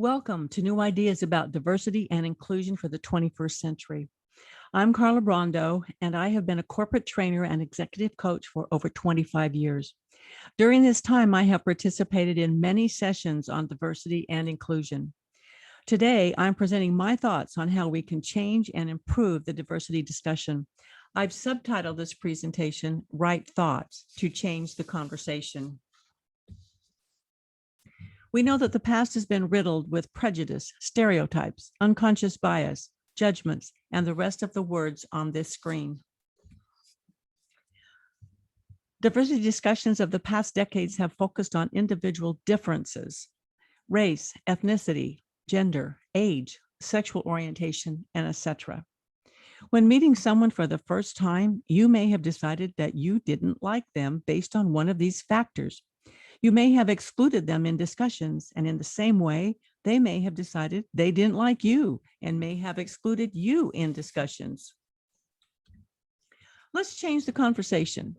Welcome to New Ideas about Diversity and Inclusion for the 21st Century. I'm Carla Brondo, and I have been a corporate trainer and executive coach for over 25 years. During this time, I have participated in many sessions on diversity and inclusion. Today, I'm presenting my thoughts on how we can change and improve the diversity discussion. I've subtitled this presentation, Right Thoughts to Change the Conversation. We know that the past has been riddled with prejudice, stereotypes, unconscious bias, judgments, and the rest of the words on this screen. Diversity discussions of the past decades have focused on individual differences, race, ethnicity, gender, age, sexual orientation, and etc. When meeting someone for the first time, you may have decided that you didn't like them based on one of these factors. You may have excluded them in discussions, and in the same way, they may have decided they didn't like you and may have excluded you in discussions. Let's change the conversation.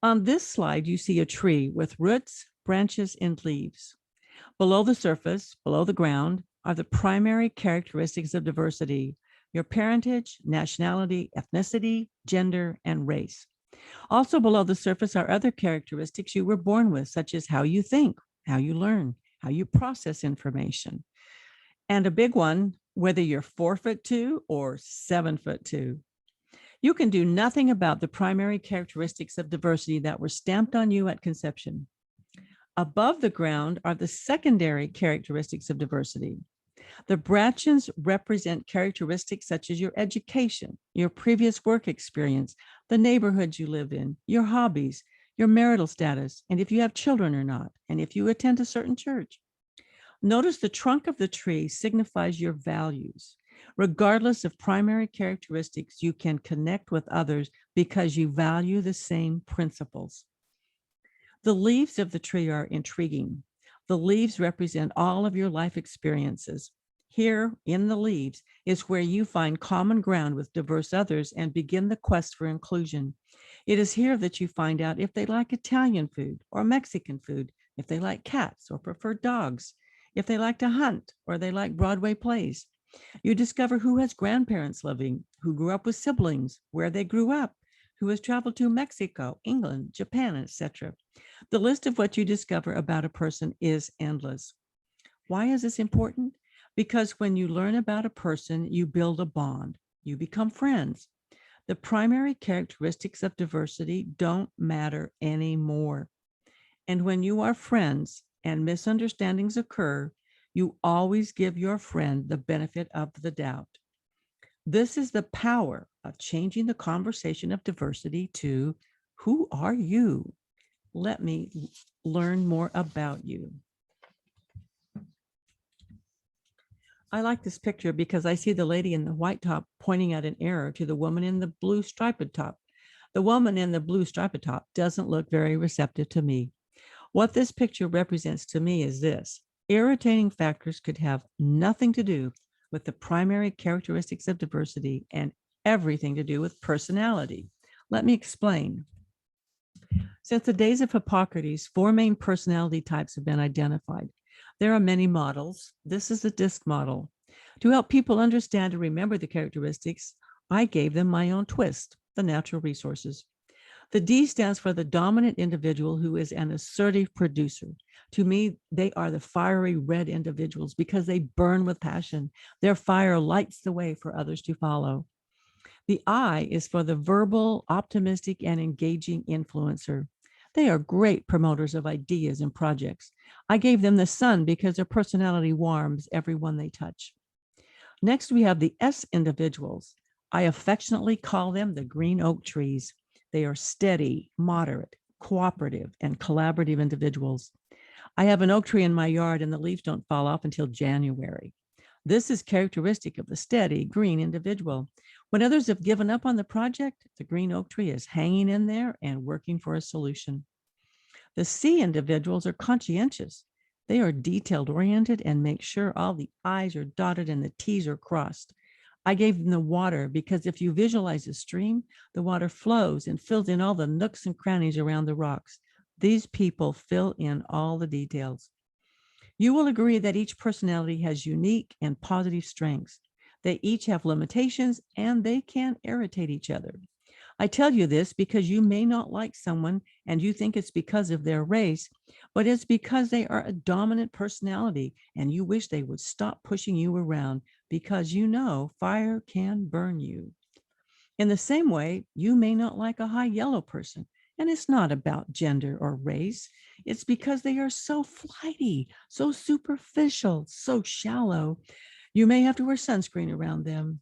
On this slide, you see a tree with roots, branches, and leaves. Below the surface, below the ground, are the primary characteristics of diversity: your parentage, nationality, ethnicity, gender, and race. Also below the surface are other characteristics you were born with, such as how you think, how you learn, how you process information. And a big one, whether you're 4'2" or 7'2". You can do nothing about the primary characteristics of diversity that were stamped on you at conception. Above the ground are the secondary characteristics of diversity. The branches represent characteristics such as your education, your previous work experience, the neighborhood you live in, your hobbies, your marital status, and if you have children or not, and if you attend a certain church. Notice the trunk of the tree signifies your values. Regardless of primary characteristics, you can connect with others because you value the same principles. The leaves of the tree are intriguing. The leaves represent all of your life experiences. Here in the leaves is where you find common ground with diverse others and begin the quest for inclusion. It is here that you find out if they like Italian food or Mexican food, if they like cats or prefer dogs, if they like to hunt or they like Broadway plays. You discover who has grandparents living, who grew up with siblings, where they grew up, who has traveled to Mexico, England, Japan, etc. The list of what you discover about a person is endless. Why is this important? Because when you learn about a person, you build a bond, you become friends. The primary characteristics of diversity don't matter anymore. And when you are friends and misunderstandings occur, you always give your friend the benefit of the doubt. This is the power of changing the conversation of diversity to, who are you? Let me learn more about you. I like this picture because I see the lady in the white top pointing out an error to the woman in the blue striped top. The woman in the blue striped top doesn't look very receptive to me. What this picture represents to me is this: irritating factors could have nothing to do with the primary characteristics of diversity and everything to do with personality. Let me explain. Since the days of Hippocrates, 4 main personality types have been identified. There are many models. This is the DISC model. To help people understand and remember the characteristics, I gave them my own twist, the natural resources. The D stands for the dominant individual who is an assertive producer. To me, they are the fiery red individuals because they burn with passion. Their fire lights the way for others to follow. The I is for the verbal, optimistic, and engaging influencer. They are great promoters of ideas and projects. I gave them the sun because their personality warms everyone they touch. Next, we have the S individuals. I affectionately call them the green oak trees. They are steady, moderate, cooperative, and collaborative individuals. I have an oak tree in my yard and the leaves don't fall off until January. This is characteristic of the steady green individual. When others have given up on the project, the green oak tree is hanging in there and working for a solution. The C individuals are conscientious. They are detailed-oriented and make sure all the I's are dotted and the T's are crossed. I gave them the water because if you visualize a stream, the water flows and fills in all the nooks and crannies around the rocks. These people fill in all the details. You will agree that each personality has unique and positive strengths. They each have limitations and they can irritate each other. I tell you this because you may not like someone and you think it's because of their race, but it's because they are a dominant personality and you wish they would stop pushing you around because you know fire can burn you. In the same way, you may not like a high yellow person, and it's not about gender or race. It's because they are so flighty, so superficial, so shallow. You may have to wear sunscreen around them.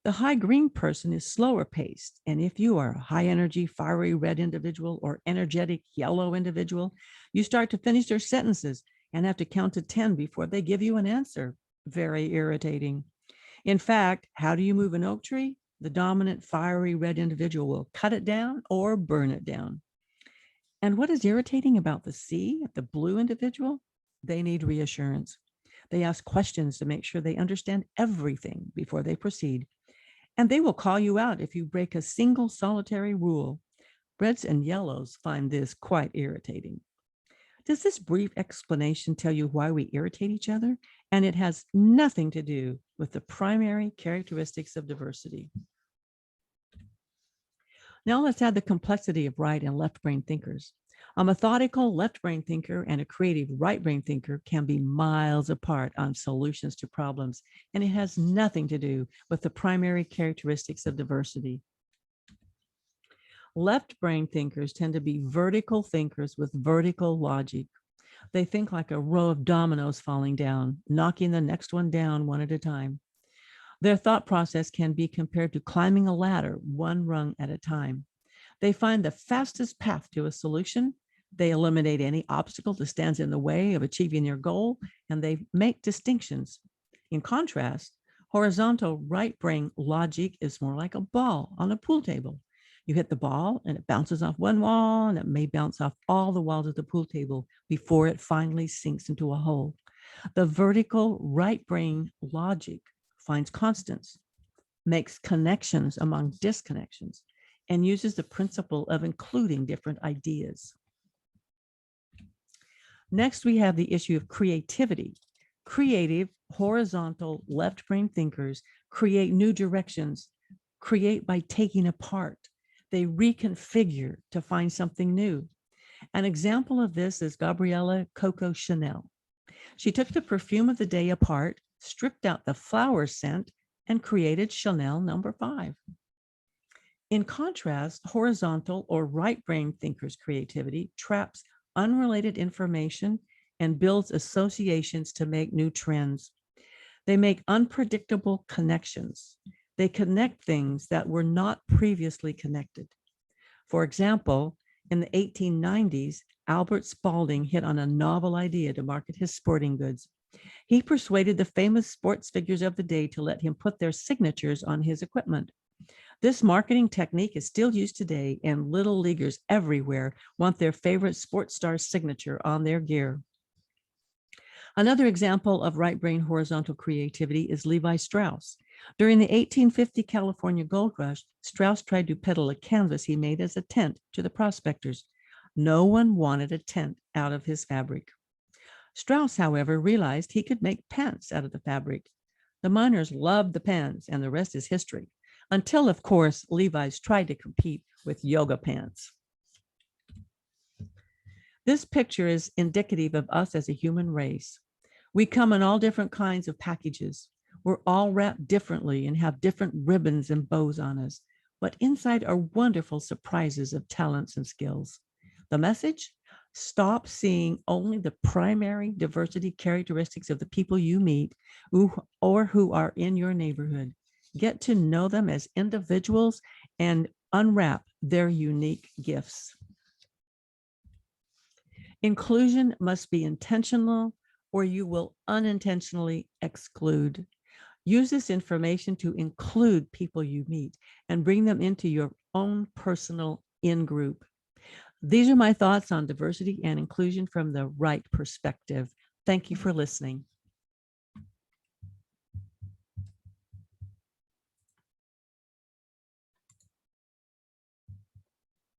The high green person is slower paced. And if you are a high energy, fiery red individual or energetic yellow individual, you start to finish their sentences and have to count to 10 before they give you an answer. Very irritating. In fact, how do you move an oak tree? The dominant fiery red individual will cut it down or burn it down. And what is irritating about the C, the blue individual? They need reassurance. They ask questions to make sure they understand everything before they proceed. And they will call you out if you break a single solitary rule. Reds and yellows find this quite irritating. Does this brief explanation tell you why we irritate each other? And it has nothing to do with the primary characteristics of diversity. Now let's add the complexity of right and left brain thinkers. A methodical left brain thinker and a creative right brain thinker can be miles apart on solutions to problems, and it has nothing to do with the primary characteristics of diversity. Left brain thinkers tend to be vertical thinkers with vertical logic. They think like a row of dominoes falling down, knocking the next one down one at a time. Their thought process can be compared to climbing a ladder one rung at a time. They find the fastest path to a solution. They eliminate any obstacle that stands in the way of achieving their goal, and they make distinctions. In contrast, horizontal right brain logic is more like a ball on a pool table. You hit the ball and it bounces off one wall and it may bounce off all the walls of the pool table before it finally sinks into a hole. The vertical right brain logic finds constants, makes connections among disconnections, and uses the principle of including different ideas. Next, we have the issue of creativity. Creative, horizontal, left brain thinkers create new directions, create by taking apart. They reconfigure to find something new. An example of this is Gabriella Coco Chanel. She took the perfume of the day apart, stripped out the flower scent, and created Chanel No. 5. In contrast, horizontal or right brain thinkers' creativity traps unrelated information and builds associations to make new trends. They make unpredictable connections. They connect things that were not previously connected. For example, in the 1890s, Albert Spalding hit on a novel idea to market his sporting goods. He persuaded the famous sports figures of the day to let him put their signatures on his equipment. This marketing technique is still used today, and little leaguers everywhere want their favorite sports star's signature on their gear. Another example of right brain horizontal creativity is Levi Strauss. During the 1850 California gold rush, Strauss tried to peddle a canvas he made as a tent to the prospectors. No one wanted a tent out of his fabric. Strauss, however, realized he could make pants out of the fabric. The miners loved the pants, and the rest is history. Until, of course, Levi's tried to compete with yoga pants. This picture is indicative of us as a human race. We come in all different kinds of packages. We're all wrapped differently and have different ribbons and bows on us, but inside are wonderful surprises of talents and skills. The message? Stop seeing only the primary diversity characteristics of the people you meet or who are in your neighborhood. Get to know them as individuals and unwrap their unique gifts. Inclusion must be intentional, or you will unintentionally exclude. Use this information to include people you meet and bring them into your own personal in-group. These are my thoughts on diversity and inclusion from the right perspective. Thank you for listening.